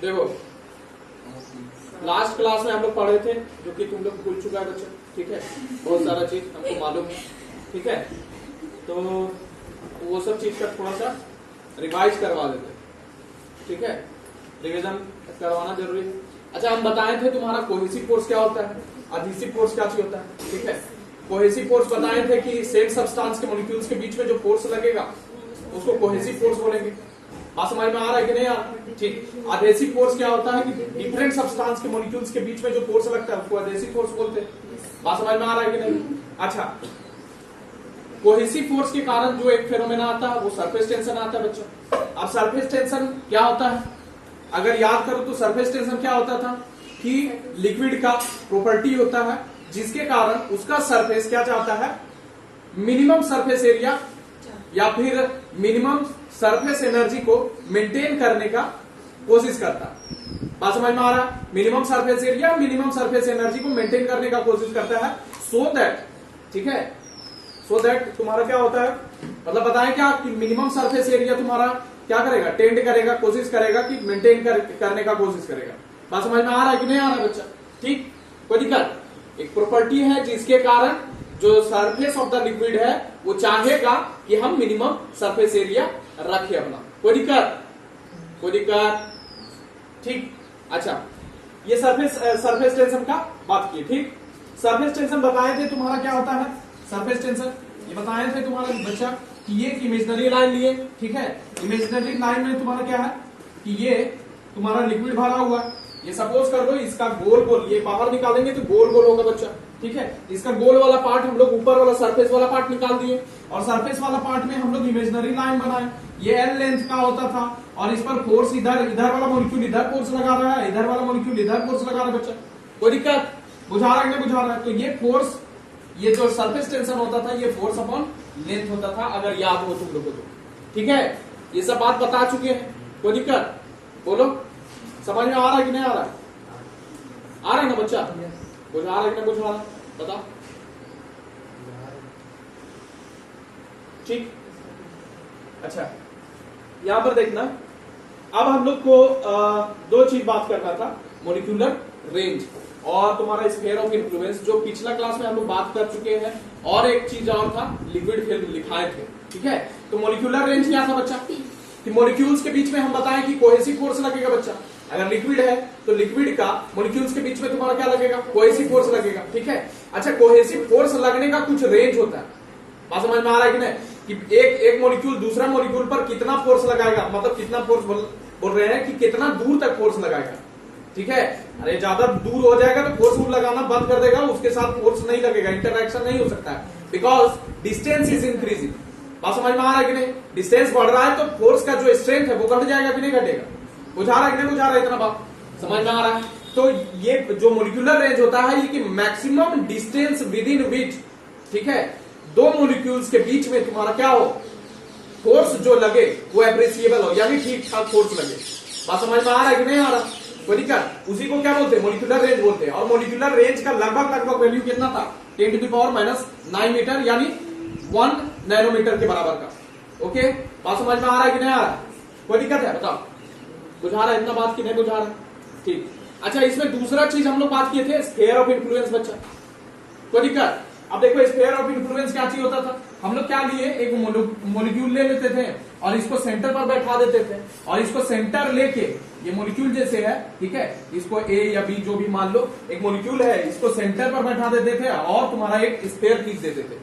देखो last class में हम लोग पढ़े थे, जो कि तुम लोग भूल चुका है बच्चा, ठीक है। बहुत सारा चीज हमको मालूम है, ठीक है। तो वो सब चीज का थोड़ा सा रिवाइज करवा देते, ठीक है। रिवीजन करवाना जरूरी है। अच्छा, हम बताए थे तुम्हारा कोहेसिव फोर्स क्या होता है, अडहेसिव फोर्स क्या चीज होता है, ठीक है। कोहेसिव फोर्स बताए थे कि सेम सब्सटेंस के मॉलिक्यूल्स के बीच में जो फोर्स लगेगा उसको कोहेसिव फोर्स बोलेंगे। बात समझ में आ रहा है कि नहीं आ रहा? ठीक। अडहेसिव फोर्स क्या होता है कि डिफरेंट सब्सटेंस के मॉलिक्यूल्स के बीच में जो फोर्स लगता है उसको अडहेसिव फोर्स बोलते हैं। बात समझ में आ रहा है कि नहीं? अच्छा, कोहेसिव फोर्स के कारण जो एक फेनोमेना आता है वो सरफेस टेंशन आता है बच्चों। अब सरफेस टेंशन क्या होता है, अगर याद करो तो सरफेस टेंशन क्या होता था कि लिक्विड का प्रॉपर्टी होता है जिसके कारण उसका सरफेस क्या चाहता है, मिनिमम सरफेस एरिया या फिर मिनिमम सरफेस एनर्जी को मेंटेन करने का कोशिश करता है। बात समझ में आ रहा है? Minimum surface area, minimum surface energy को मेंटेन करने का कोशिश करता है, सो दैट, ठीक है, सो दैट तुम्हारा क्या होता है, मतलब बताएं क्या कि मिनिमम सरफेस एरिया तुम्हारा क्या करेगा, टेंड करेगा, कोशिश करेगा कि मेंटेन करने का कोशिश करेगा। बात समझ में आ रहा है कि नहीं आ रहा बच्चा? ठीक, कोई दिक्कत? एक प्रॉपर्टी है जिसके कारण जो सरफेस ऑफ द लिक्विड है वो चाहेगा कि हम मिनिमम सरफेस एरिया रखें अपना। कोई दिक्कत? कोई दिक्कत? ठीक। अच्छा, ये सरफेस टेंशन का बात की, ठीक। सरफेस टेंशन बताए थे तुम्हारा क्या होता है, सरफेस टेंशन ये बताए थे तुम्हारा बच्चा कि ये इमेजिनरी लाइन लिए, ठीक है। इमेजिनरी लाइन में तुम्हारा क्या है कि ये तुम्हारा लिक्विड भरा हुआ, ये सपोज कर दो इसका गोल गोल, ये बाहर निकालेंगे तो गोल गोल होगा बच्चा, ठीक है। इसका गोल वाला पार्ट हम लोग ऊपर वाला सरफेस वाला पार्ट निकाल दिए और सरफेस वाला पार्ट में हम लोग इमेजिनरी लाइन बनाए। ये एल लेंथ का होता था और इस पर फोर्स इधर वाला मॉलिक्यूल इधर फोर्स लगा रहा है, इधर वाला मॉलिक्यूल इधर फोर्स लगा रहा है बच्चा। कोई दिक्कत? बुझा रहा है कि नहीं बुझा रहा है? तो ये फोर्स, ये जो सरफेस टेंशन होता था ये फोर्स अपॉन लेंथ होता था, अगर याद हो तुम लोगों को, ठीक है। ये सब बात बता चुके हैं। कोई दिक्कत? बोलो, समझ में आ रहा है कि नहीं आ रहा है? आ रहा है ना बच्चा? बुझा रहा है कि नहीं बुझा रहा? बता। ठीक। अच्छा, यहां पर देखना, अब हम लोग को दो चीज बात करना था, मॉलिक्यूलर रेंज और तुम्हारा स्फीयर ऑफ इन्फ्लुएंस, जो पिछला क्लास में हम लोग बात कर चुके हैं, और एक चीज और था, लिक्विड फिल्म लिखाए थे, ठीक है। तो मॉलिक्यूलर रेंज क्या था बच्चा कि मॉलिक्यूल्स के बीच में हम बताएं कि कोहेसिव फोर्स लगेगा बच्चा। अगर लिक्विड है तो लिक्विड का मॉलिक्यूल्स के बीच में तुम्हारा क्या लगेगा, कोहेसिव फोर्स लगेगा, ठीक है। अच्छा, कोहेसिव फोर्स लगने का कुछ रेंज होता है। बात समझ में आ रहा है कि नहीं कि एक मॉलिक्यूल दूसरा मॉलिक्यूल पर कितना फोर्स लगाएगा, मतलब कितना फोर्स बोल रहे हैं कि कितना दूर तक फोर्स लगाएगा, ठीक है। अरे ज्यादा दूर हो जाएगा तो फोर्स लगाना बंद कर देगा, उसके साथ फोर्स नहीं लगेगा, इंटरएक्शन नहीं हो सकता है, बिकॉज डिस्टेंस इज इंक्रीजिंग। बात समझ में आ रहा है कि नहीं? डिस्टेंस बढ़ रहा है तो फोर्स का जो स्ट्रेंथ है वो घट जाएगा कि नहीं घटेगा? बुझा रहा है कि नहीं बुझा रहा है? इतना बात समझ में आ रहा है? तो ये जो मॉलिक्यूलर रेंज होता है ये कि मैक्सिमम डिस्टेंस विद इन विच, ठीक है, दो मॉलिक्यूल्स के बीच में तुम्हारा क्या हो, फोर्स जो लगे वो एप्रिसिएबल हो, यानी ठीक ठाक फोर्स लगे। बात समझ में आ रहा है कि नहीं आ रहा? कोई दिक्कत? उसी को क्या बोलते हैं, मॉलिक्यूलर रेंज बोलते हैं। और मॉलिक्यूलर रेंज का लगभग वैल्यू कितना था, 10⁻⁹ मीटर, यानी 1 नैनोमीटर के बराबर का। ओके, बात समझ में आ रहा है कि नहीं आ रहा? कोई दिक्कत है? बताओ, बुझा रहा है इतना बात की नहीं बुझा रहा? ठीक। अच्छा, इसमें दूसरा चीज हम लोग बात किए थे, स्फीयर ऑफ इन्फ्लुएंस बच्चा। कोई दिक्कत? अब देखो, स्फीयर ऑफ इन्फ्लुएंस क्या चीज होता था, हम लोग क्या लिए, एक मॉलिक्यूल ले लेते थे और इसको सेंटर पर बैठा देते थे, और इसको सेंटर लेके, ये मॉलिक्यूल जैसे है, ठीक है, इसको ए या बी जो भी मान लो, एक मॉलिक्यूल है, इसको सेंटर पर बैठा देते थे और तुम्हारा एक स्फीयर खींच देते थे,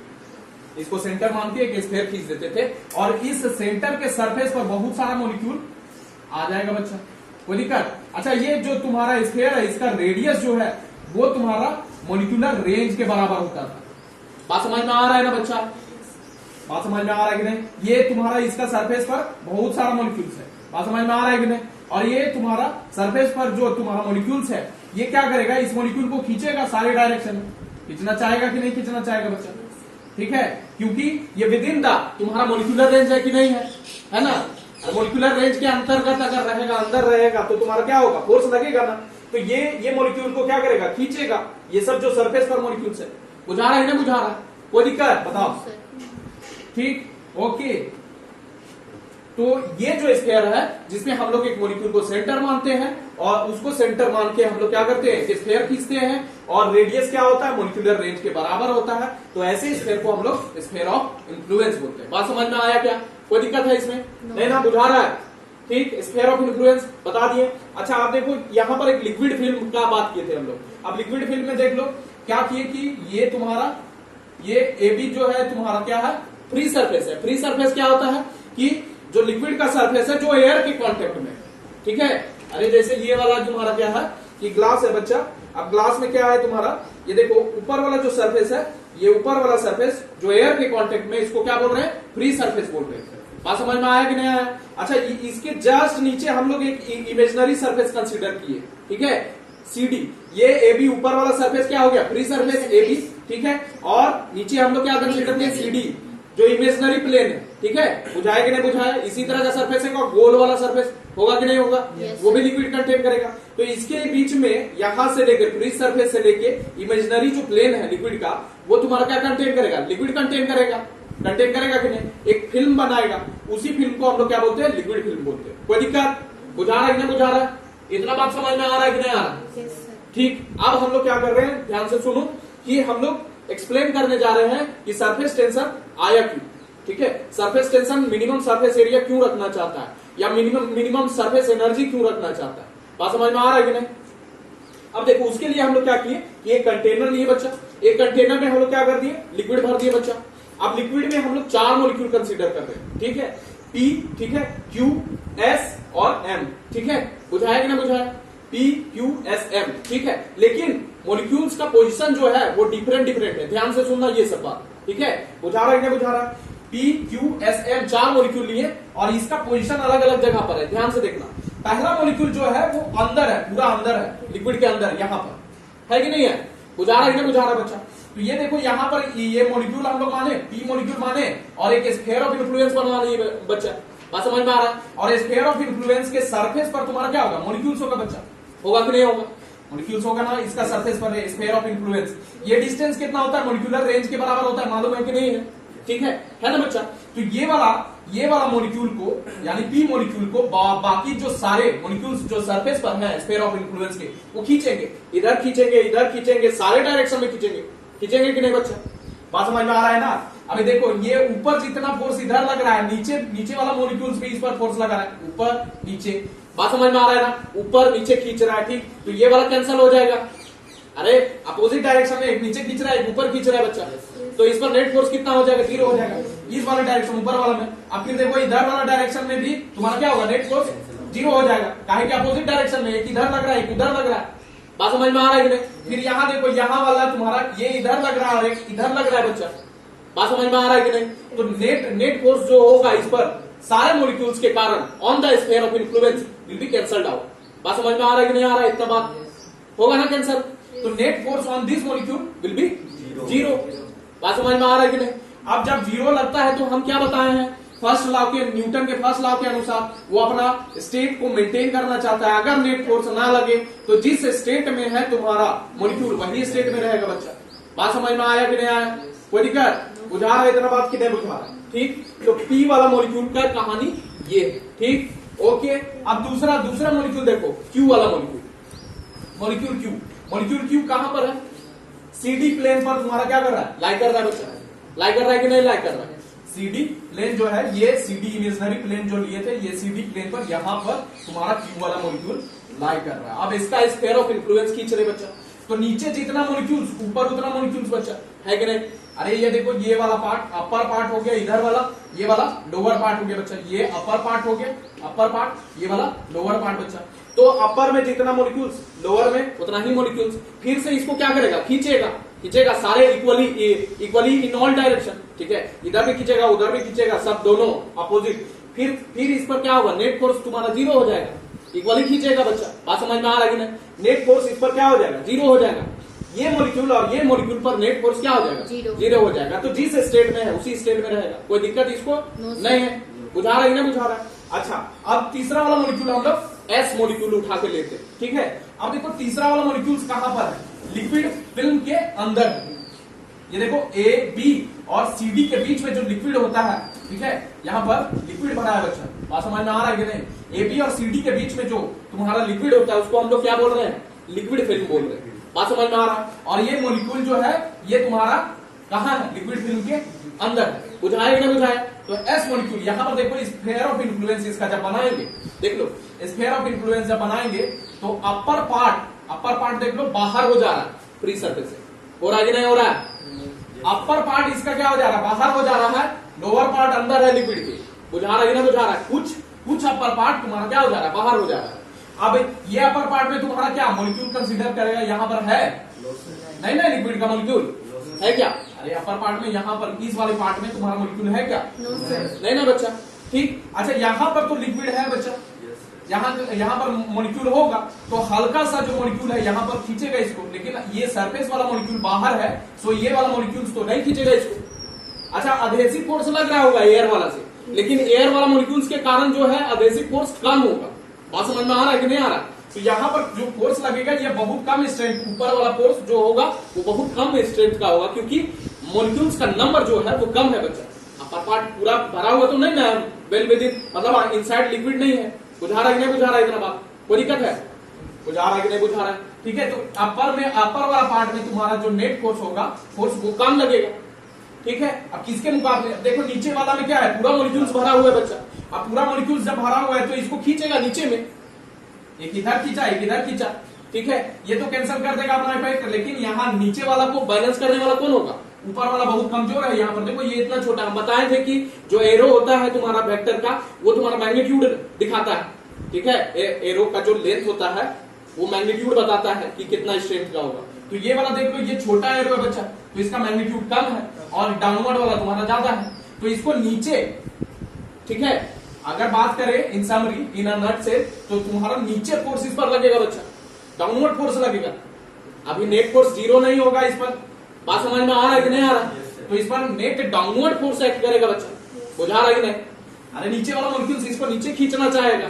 इसको सेंटर मान के एक स्फीयर खींच देते थे, और इस सेंटर के सरफेस पर बहुत सारा मॉलिक्यूल आ जाएगा बच्चा। कोई दिक्कत? अच्छा, ये जो तुम्हारा स्फीयर है इसका रेडियस जो है वो तुम्हारा मॉलिक्यूलर रेंज के बराबर होता था। बात समझ में आ रहा है ना बच्चा? बात समझ में आ रहा है कि नहीं? ये तुम्हारा इसका सरफेस पर बहुत सारा मॉलिक्यूल्स है, बात समझ में आ रहा है कि नहीं? और ये तुम्हारा सरफेस पर जो तुम्हारा मॉलिक्यूल्स है ये क्या करेगा, इस मॉलिक्यूल को खींचेगा सारे डायरेक्शन में। खींचना चाहेगा कि नहीं खींचना चाहेगा बच्चा? ठीक है, क्योंकि ये विद इन द तुम्हारा मॉलिक्यूलर रेंज है कि नहीं है ना? मॉलिक्यूलर रेंज के अंतर्गत अगर रहेगा, अंदर रहेगा, तो तुम्हारा क्या होगा, फोर्स लगेगा ना। तो ये मॉलिक्यूल को क्या करेगा, खींचेगा, ये सब जो सरफेस पर मॉलिक्यूल्स है। बुझा रहा है ना बुझा रहा है? कोई दिक्कत? बताओ। ठीक, ओके। तो ये जो स्फीयर है जिसमें हम लोग एक मॉलिक्यूल को सेंटर मानते हैं और उसको सेंटर मान के हम लोग क्या करते हैं, स्फीयर खींचते हैं और रेडियस क्या होता है, मॉलिक्यूलर रेंज के बराबर होता है। तो ऐसे स्फीयर को हम लोग स्फीयर ऑफ इन्फ्लुएंस बोलते हैं। बात समझ में आया क्या? कोई दिक्कत है इसमें? नहीं ना, बुझा रहा है? ठीक, स्फीयर ऑफ इन्फ्लुएंस बता दिए। अच्छा आप देखो यहाँ पर एक लिक्विड फिल्म का बात किए थे हम लोग। अब लिक्विड फिल्म में देख लो क्या किए कि ये तुम्हारा ये AB जो है तुम्हारा क्या है, फ्री सरफेस है। फ्री सरफेस क्या होता है कि जो लिक्विड का सरफेस है जो एयर के कांटेक्ट में, ठीक है। अरे जैसे ये वाला तुम्हारा क्या है कि ग्लास है बच्चा। अब ग्लास में क्या है तुम्हारा, ये देखो ऊपर वाला जो सरफेस है, ये ऊपर वाला सरफेस जो एयर के कांटेक्ट में, इसको क्या बोल रहे हैं, फ्री सरफेस बोल रहे हैं। बात समझ में आया कि नहीं आया? अच्छा इसके जस्ट नीचे हम लोग एक इमेजिनरी सरफेस कंसीडर किए, ठीक है, CD। ये AB ऊपर वाला सरफेस क्या हो गया, फ्री सरफेस AB, ठीक है। और नीचे हम लोग क्या कंसीडर किए, CD जो इमेजिनरी प्लेन है, ठीक है। बुझाया कि नहीं बुझाया? इसी तरह का सरफेस है, गोल वाला सरफेस होगा कि नहीं होगा? वो भी लिक्विड कंटेन करेगा। तो इसके बीच में यहां से लेकर फ्री सरफेस से लेकर इमेजिनरी जो प्लेन है लिक्विड का, वो तुम्हारा क्या कंटेन करेगा, लिक्विड कंटेन करेगा। कंटेन करेगा कि नहीं? एक फिल्म बनाएगा, उसी फिल्म को हम लोग क्या बोलते हैं, लिक्विड फिल्म बोलते हैं। कोई दिक्कत? बुझा रहा है कि नहीं बुझा रहा? इतना बात समझ में आ रहा है कि नहीं आ रहा? ठीक, अब हम लोग क्या कर रहे हैं, ध्यान से सुनो कि हम लोग एक्सप्लेन करने जा रहे हैं कि सरफेस टेंशन आया क्यों, ठीक है। Surface tension minimum surface area क्यों रखना चाहता है या मिनिमम सरफेस एनर्जी क्यों रखना चाहता है। बात समझ में आ रहा है कि नहीं? अब देखो उसके लिए हम लोग क्या किए कि एक कंटेनर लिए बच्चा, एक कंटेनर में हम लोग क्या कर दिए, लिक्विड भर दिए बच्चा। अब लिक्विड में हम लोग 4 मॉलिक्यूल कंसीडर कर रहे हैं, ठीक है, P, ठीक है, Q, S और M, ठीक है। बुझाया कि ना बुझाया? P, Q, S, M, ठीक है। लेकिन मॉलिक्यूल्स का पोजीशन जो है वो डिफरेंट है। ध्यान से सुनना ये सब बात, ठीक है। बुझा रहा है क्या बुझा रहा? P, Q, S, M 4 molecule लिए और इसका पोजीशन अलग अलग जगह पर है। ध्यान से देखना, पहला मॉलिक्यूल जो है वो अंदर है, पूरा अंदर है, लिक्विड के अंदर यहां पर है कि नहीं है? बुझा रहा है कि नहीं बुझा रहा बच्चा? तो ये देखो यहाँ पर ये मॉलिक्यूल हम लोग माने, P मॉलिक्यूल माने और एक स्फीयर ऑफ इन्फ्लुएंस बनवा लिए बच्चा। बात समझ में आ रहा है? और स्फीयर ऑफ इन्फ्लुएंस के सरफेस पर तुम्हारा क्या होगा, मॉलिक्यूल्स होगा बच्चा। होगा कि नहीं होगा? मॉलिक्यूल्स होगा ना, इसका सरफेस पर है स्फीयर ऑफ इन्फ्लुएंस। ये डिस्टेंस कितना होता है, मॉलिक्यूलर रेंज के बराबर होता है, मालूम है कि नहीं है? ठीक है ना बच्चा? तो ये वाला मॉलिक्यूल को यानी P मॉलिक्यूल को बाकी जो सारे मॉलिक्यूल्स जो सरफेस पर है स्फीयर ऑफ इन्फ्लुएंस के, वो खींचेंगे, इधर खींचेंगे, सारे डायरेक्शन में खींचेंगे कि नहीं बच्चा? बात समझ में आ रहा है ना? अभी देखो ये ऊपर जितना फोर्स इधर लग रहा है, नीचे वाला मॉलिक्यूल्स भी इस पर फोर्स लगा रहा है, ऊपर नीचे। बात समझ में आ रहा है ना? ऊपर नीचे खींच रहा है, ठीक। तो ये वाला कैंसिल हो जाएगा। अरे अपोजिट डायरेक्शन में एक नीचे खींच रहा है, एक ऊपर खींच रहा है बच्चा, तो इस पर नेट फोर्स कितना हो जाएगा, 0 हो जाएगा इस वाले डायरेक्शन ऊपर वाला में। अब फिर देखो इधर वाला डायरेक्शन में भी तुम्हारा क्या होगा, नेट फोर्स 0 हो जाएगा। काहे कि अपोजिट डायरेक्शन में एक इधर लग रहा है, एक उधर लग रहा है। बात समझ में आ रहा है कि नहीं? फिर यहाँ देखो, यहाँ वाला तुम्हारा ये इधर लग रहा है और एक इधर लग रहा है बच्चा। बात समझ में आ रहा है कि नहीं? तो नेट फोर्स जो होगा इस पर सारे मॉलिक्यूल्स के कारण on the sphere of influence will be cancelled out. बात समझ में आ रहा है कि नहीं आ रहा है? इतना बात होगा ना कैंसल। तो net force on this molecule will be 0। बात समझ में आ रहा है कि नहीं? अब जब 0 लगता है तो हम क्या बताए हैं, फर्स्ट लॉ के, न्यूटन के फर्स्ट लॉ के अनुसार वो अपना स्टेट को मेंटेन करना चाहता है। अगर नेट फोर्स ना लगे तो जिस स्टेट में है तुम्हारा मॉलिक्यूल वही स्टेट में रहेगा बच्चा। बात समझ में आया कि नहीं आया? कोई दिक्कत? बुझा रहा है इतना बात कि नहीं बुझा रहा? ठीक, तो P वाला मॉलिक्यूल का कहानी ये है, ठीक, ओके। अब दूसरा मॉलिक्यूल देखो, Q वाला मॉलिक्यूल Q कहां पर है, CD प्लेन पर तुम्हारा क्या कर रहा है, लाई कर रहा है बच्चा। लाई कर रहा है कि नहीं लाई कर रहा है? CD प्लेन जो है, ये CD इमेजिनरी प्लेन जो लिए थे, ये CD प्लेन पर यहां पर तुम्हारा Q वाला मॉलिक्यूल लाई कर रहा है। अब इसका स्फीयर ऑफ इन्फ्लुएंस खींच रहे बच्चा, तो नीचे जितना मॉलिक्यूल्स ऊपर उतना मॉलिक्यूल्स बच्चा, है कि नहीं? अरे ये देखो, ये वाला पार्ट अपर पार्ट हो गया, इधर वाला ये वाला लोअर पार्ट हो गया बच्चा। ये अपर पार्ट हो गया, अपर पार्ट, ये वाला लोअर पार्ट बच्चा। तो अपर में जितना मॉलिक्यूल्स, लोअर में उतना ही मॉलिक्यूल्स। फिर से इसको क्या करेगा, खींचेगा सारे इक्वली इन ऑल डायरेक्शन, ठीक है। इधर भी खींचेगा, उधर भी खींचेगा, सब दोनों अपोजिट। फिर इस पर क्या होगा, नेट फोर्स तुम्हारा 0 हो जाएगा, इक्वली खींचेगा बच्चा। बात समझ में आ रहा है कि नहीं? नेट फोर्स इस पर क्या हो जाएगा, 0 हो जाएगा। ये मॉलिक्यूल और ये मॉलिक्यूल पर नेट फोर्स क्या हो जाएगा, 0 हो जाएगा। तो जिस स्टेट में है उसी स्टेट में रहेगा। कोई दिक्कत इसको नहीं है? बुझा रहा है ना बुझा रहा है? अच्छा, अब तीसरा वाला मॉलिक्यूल हम लोग S मॉलिक्यूल उठा के लेते, ठीक है। अब देखो तीसरा वाला मॉलिक्यूल कहां पर है, लिक्विड फिल्म के अंदर है। ये देखो A, B और CD के बीच में जो लिक्विड होता है, ठीक है, यहां पर लिक्विड भरा है बच्चा। बात समझ में आ रहा है कि नहीं? एबी और सीडी के बीच में जो तुम्हारा लिक्विड होता है उसको हम लोग क्या बोल रहे हैं? लिक्विड फिल्म बोल रहे हैं। बात समझ में आ रहा है? और ये मॉलिक्यूल जो है ये तुम्हारा कहां है? लिक्विड फिल्म के अंदर है। बुझाया कि नहीं बुझाया? तो एस मॉलिक्यूल यहां पर देखो, स्फीयर ऑफ इन्फ्लुएंस इसका जब बनाएंगे, देख लो स्फीयर ऑफ इन्फ्लुएंस जब बनाएंगे तो अपर पार्ट देख लो बाहर हो जा रहा है फ्री सरफेस से। हो रहा है कि नहीं हो रहा है? अपर पार्ट इसका क्या हो जा रहा है? बाहर हो जा रहा है। लोअर पार्ट अंदर है लिक्विड के। बुझा रहा है कि नहीं बुझा रहा है? कुछ अपर पार्ट तुम्हारा क्या हो जा रहा है? बाहर हो जा रहा है। अब ये अपर पार्ट में तुम्हारा क्या मॉलिक्यूल कंसीडर करेगा? यहां पर है नहीं ना लिक्विड का मॉलिक्यूल है क्या? अरे अपर पार्ट में यहां पर इस वाले पार्ट में तुम्हारा मॉलिक्यूल है क्या? नहीं ना बच्चा। ठीक, अच्छा यहां पर तो लिक्विड है बच्चा, यहां पर मॉलिक्यूल होगा तो हल्का सा जो मॉलिक्यूल है यहां पर खींचेगा इसको, लेकिन ये सरफेस वाला मॉलिक्यूल बाहर है सो ये वाला मॉलिक्यूल तो नहीं खींचेगा इसको। अच्छा अधेसिव फोर्स लग रहा होगा एयर वाला से, लेकिन एयर वाला मॉलिक्यूल्स के कारण जो है अधेसिव फोर्स कम होगा। बात समझ में आ रहा है कि नहीं आ रहा? तो यहाँ पर जो फोर्स लगेगा ये बहुत कम स्ट्रेंथ, ऊपर वाला फोर्स जो होगा वो बहुत कम स्ट्रेंथ का होगा, क्योंकि मॉलिक्यूल्स का नंबर जो है वो कम है बच्चा। अपर पार्ट पूरा भरा हुआ तो नहीं ना, वेल विद इन, मतलब इनसाइड लिक्विड नहीं है। बुझा रहा है कि नहीं बुझा रहा है? इतना बात कोई दिक्कत है? बुझा रहा है कि नहीं बुझा रहा है? ठीक है, तो अपर वाला पार्ट में तुम्हारा जो नेट फोर्स होगा, फोर्स वो कम लगेगा। ठीक है, अब किसके मुकाबले? देखो नीचे वाला में क्या है? पूरा मॉलिक्यूल्स भरा हुआ है बच्चा। अब पूरा मॉलिक्यूल्स जब भरा हुआ है तो इसको खींचेगा नीचे में, एक इधर खींचा एक इधर खींचा। ठीक है, ये तो कैंसिल कर देगा अपना इफेक्ट, लेकिन यहाँ नीचे वाला को बैलेंस करने वाला कौन होगा? ऊपर वाला बहुत कमजोर है। यहाँ पर देखो ये इतना छोटा, हम बताए थे कि जो एरो होता है तुम्हारा वेक्टर का वो तुम्हारा मैग्नीट्यूड दिखाता है। ठीक है, एरो का जो लेंथ होता है वो मैग्नीट्यूड बताता है कि कितना स्ट्रेंथ का होगा। तो ये वाला देख लो, ये छोटा एरो है बच्चा तो इसका मैग्नीट्यूड कम है, और डाउनवर्ड वाला तुम्हारा ज्यादा है। तो इसको नीचे, ठीक है, अगर बात करें इन समरी इन अ नट से, तो तुम्हारा नीचे फोर्स इस पर लगेगा बच्चा, डाउनवर्ड फोर्स लगेगा। अभी नेट फोर्स जीरो नहीं होगा इस पर। बात समझ में आ रहा है कि नहीं आ रहा? तो इस पर नेट डाउनवर्ड फोर्स एक्ट करेगा बच्चा। बुझा रहा है कि नहीं? अरे नीचे वाला मॉलिक्यूल्स इसको नीचे खींचना चाहेगा।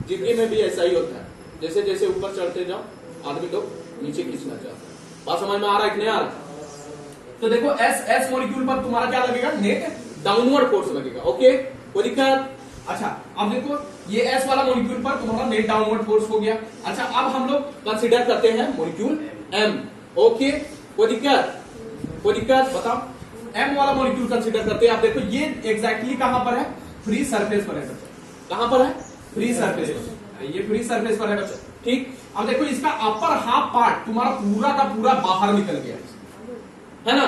जिंदगी में भी ऐसा ही होता है, जैसे जैसे ऊपर चढ़ते जाओ आदमी लोग नीचे खींचना चाहते हैं। बात समझ में आ रहा है कि नहीं आ रहा? तो देखो एस मॉलिक्यूल पर तुम्हारा क्या लगेगा? नेट डाउनवर्ड फोर्स लगेगा। ओके, कोई दिक्कत? अच्छा अब देखो ये एस वाला मॉलिक्यूल पर तुम्हारा नेट डाउनवर्ड फोर्स हो गया। अच्छा अब हम लोग कंसीडर करते हैं मॉलिक्यूल एम। ओके, कोई दिक्कत? कोई दिक्कत बताओ? एम वाला मॉलिक्यूल कंसीडर करते हैं। आप देखो ये एग्जैक्टली कहां पर है? फ्री सरफेस पर है बच्चा। कहां पर है? फ्री सरफेस पर। ये फ्री सरफेस पर है बच्चा। ठीक, अब देखो इसका अपर हाफ पार्ट तुम्हारा पूरा का पूरा बाहर निकल गया है ना?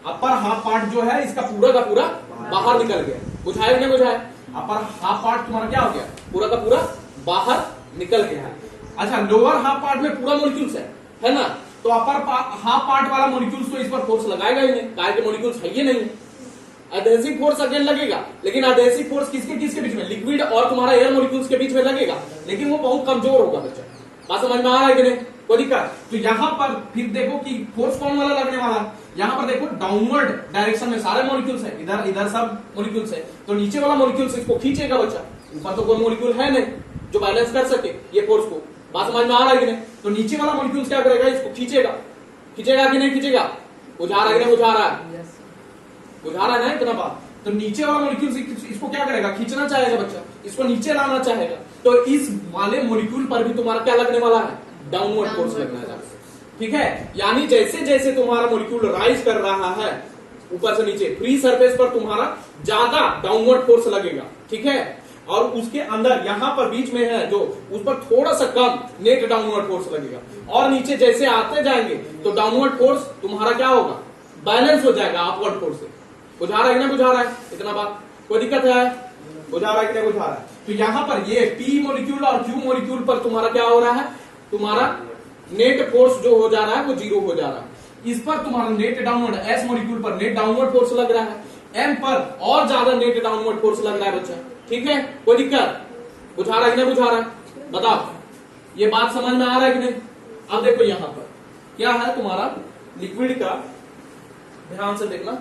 अपर हाफ पार्ट जो है इसका पूरा का पूरा बाहर निकल गया। बुझाया नहीं बुझाया? अपर हाफ पार्ट तुम्हारा क्या हो गया? पूरा का पूरा बाहर निकल गया है। अच्छा लोअर हाफ पार्ट में पूरा मॉलिक्यूल्स है ना? तो अपर हाफ पार्ट वाला मॉलिक्यूल्स तो इस पर फोर्स लगाएगा ही नहीं, काहे के मॉलिक्यूल्स है ही नहीं। एडहेसिव फोर्स अगेन लगेगा, लेकिन एडहेसिव फोर्स किसके किसके बीच में? लिक्विड और तुम्हारा एयर मॉलिक्यूल्स के बीच में लगेगा, लेकिन वो बहुत कमजोर होगा बच्चा। बात समझ में आ रहा है कि नहीं? कोई दिक्कत? तो यहां पर फिर देखो कि फोर्स कौन वाला लगने वाला है। यहां पर देखो डाउनवर्ड डायरेक्शन में सारे मॉलिक्यूल्स है, इधर इधर सब मॉलिक्यूल्स है, तो नीचे वाला मॉलिक्यूल्स इसको खींचेगा बच्चा। ऊपर तो कोई मॉलिक्यूल है नहीं जो बैलेंस कर सके ये फोर्स को। बात समझ में आ रहा है कि नहीं? तो नीचे वाला मॉलिक्यूल्स क्या करेगा? इसको खींचेगा। खींचेगा कि नहीं खींचेगा? बुझा रहा है कि नहीं बुझा रहा है? बुझा रहा है ना इतना बात? तो नीचे वाला मॉलिक्यूल इसको क्या करेगा? खींचना चाहेगा बच्चा, इसको नीचे लाना चाहेगा। तो इस वाले मॉलिक्यूल पर भी तुम्हारा क्या लगने वाला है? डाउनवर्ड फोर्स लगना है। ठीक है, यानी जैसे जैसे तुम्हारा मॉलिक्यूल राइज कर रहा है ऊपर से नीचे, फ्री सरफेस पर तुम्हारा ज्यादा डाउनवर्ड फोर्स लगेगा। ठीक है, और उसके अंदर यहां पर बीच में है जो, उस पर थोड़ा सा कम नेट डाउनवर्ड फोर्स लगेगा। और नीचे जैसे आते जाएंगे तो डाउनवर्ड फोर्स तुम्हारा क्या होगा? बैलेंस हो जाएगा अपवर्ड फोर्स से। बुझा रहा है कि नहीं बुझा रहा है इतना बात? कोई दिक्कत है? बुझा रहा है कि नहीं बुझा रहा है? तो यहां पर ये पी मॉलिक्यूल और क्यू मॉलिक्यूल पर तुम्हारा क्या हो रहा है? तुम्हारा नेट फोर्स जो हो जा रहा है वो जीरो हो जा रहा है। इस पर तुम्हारा नेट डाउनवर्ड, एस मॉलिक्यूल पर नेट डाउनवर्ड फोर्स लग रहा है, एम पर और ज्यादा नेट डाउनवर्ड फोर्स लग रहा है बच्चा। ठीक है, कोई दिक्कत? बुझा रहा है कि नहीं बुझा रहा है? बताओ, ये बात समझ में आ रहा है कि नहीं? अब देखो यहां पर क्या है तुम्हारा लिक्विड का, ध्यान से देखना।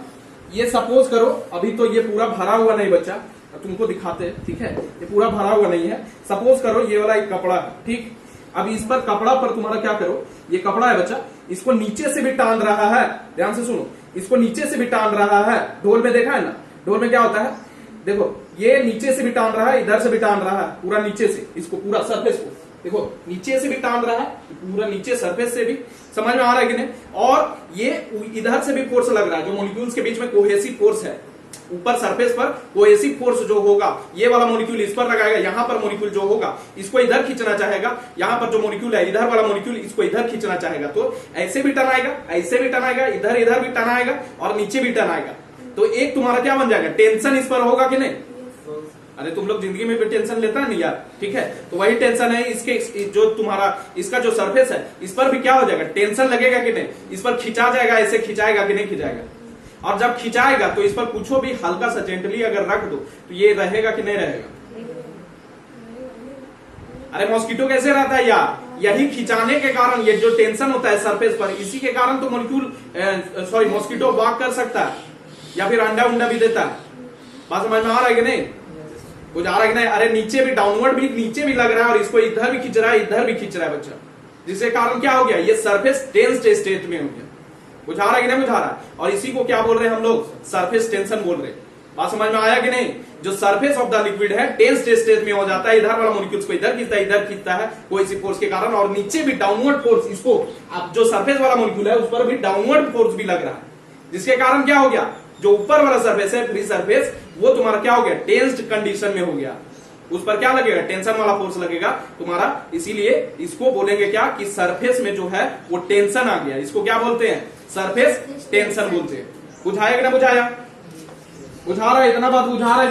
ये सपोज करो अभी तो ये पूरा भरा हुआ नहीं बच्चा, तुमको दिखाते हैं। ठीक है, ये पूरा भरा हुआ नहीं है। सपोज करो ये वाला एक कपड़ा है। ठीक, अब इस पर कपड़ा पर तुम्हारा क्या करो? ये कपड़ा है बच्चा, इसको नीचे से भी टान रहा है। ध्यान से सुनो, इसको नीचे से भी टान रहा है। ढोल में देखा है ना? ढोल में क्या होता है? देखो ये नीचे से भी टान रहा है, इधर से भी टान रहा है, पूरा नीचे से, इसको पूरा सरफेस को देखो, नीचे से भी टान रहा है, पूरा नीचे सरफेस से भी। समझ में आ रहा है कि नहीं? और ये इधर से भी फोर्स लग रहा है, जो मॉलिक्यूल्स के बीच में कोहेसिव फोर्स है, ऊपर सरफेस पर कोहेसिव फोर्स जो होगा, ये वाला मॉलिक्यूल इस पर लगाएगा, यहां पर मॉलिक्यूल जो होगा इसको इधर खींचना चाहेगा, यहां पर जो मॉलिक्यूल है इधर वाला मॉलिक्यूल इसको इधर खींचना चाहेगा, तो ऐसे भी टनाएगा, ऐसे भी टनाएगा, इधर इधर भी टनाएगा और नीचे भी टनाएगा। तो एक तुम्हारा क्या बन जाएगा, टेंशन इस पर होगा कि नहीं? अरे तुम लोग जिंदगी में भी टेंशन लेता है नहीं यार, ठीक है, तो वही टेंशन है इसके, जो तुम्हारा इसका जो सरफेस है इस पर भी क्या हो जाएगा, टेंशन लगेगा कि नहीं, इस पर खिंचा जाएगा, ऐसे खिंचाएगा कि नहीं खिंचाएगा, और जब खिंचाएगा तो इस पर कुछ भी हल्का सा जेंटली अगर रख दो तो ये रहेगा कि नहीं रहेगा? अरे मॉस्किटो कैसे रहता है यार, यही खिंचाने के कारण, ये जो टेंशन होता है सरफेस पर, इसी के कारण तो मॉलिक्यूल सॉरी मॉस्किटो वॉक कर सकता है या फिर अंडा उंडा भी देता है। बात समझ में आ रहा है कि नहीं? कुछ आ रहा है कि नहीं? अरे नीचे भी, डाउनवर्ड भी नीचे भी लग रहा है और इसको इधर भी खींच रहा है, इधर भी खींच रहा है बच्चा, जिसके कारण क्या हो गया, ये सरफेस टेंस्ड स्टेट में हो गया। बुझा रहा है कि नहीं बुझा रहा है? और इसी को क्या बोल रहे हैं हम लोग, सरफेस टेंशन बोल रहे हैं। बात समझ में आया कि नहीं? जो सरफेस ऑफ द लिक्विड है टेंस्ड स्टेट में हो जाता है, इधर वाला मॉलिक्यूल्स को इधर खींचता है, इधर खींचता है कोई सी फोर्स के कारण, और नीचे भी डाउनवर्ड फोर्स, इसको अब जो सरफेस वाला मॉलिक्यूल है उस पर भी डाउनवर्ड फोर्स भी लग रहा है, जिसके कारण क्या हो गया, जो ऊपर वाला सरफेस है, फ्री सरफेस, वो तुम्हारा क्या हो गया, टेंस्ड कंडीशन में हो गया, उस पर क्या लगेगा, टेंशन वाला फोर्स लगेगा तुम्हारा। इसीलिए इसको बोलेंगे क्या, कि सरफेस में जो है वो टेंशन आ गया, इसको क्या बोलते हैं, सरफेस टेंशन बोलते हैं। बुझाया कि ना बुझाया? बुझा रहा है, इतना बात बुझा रहा है।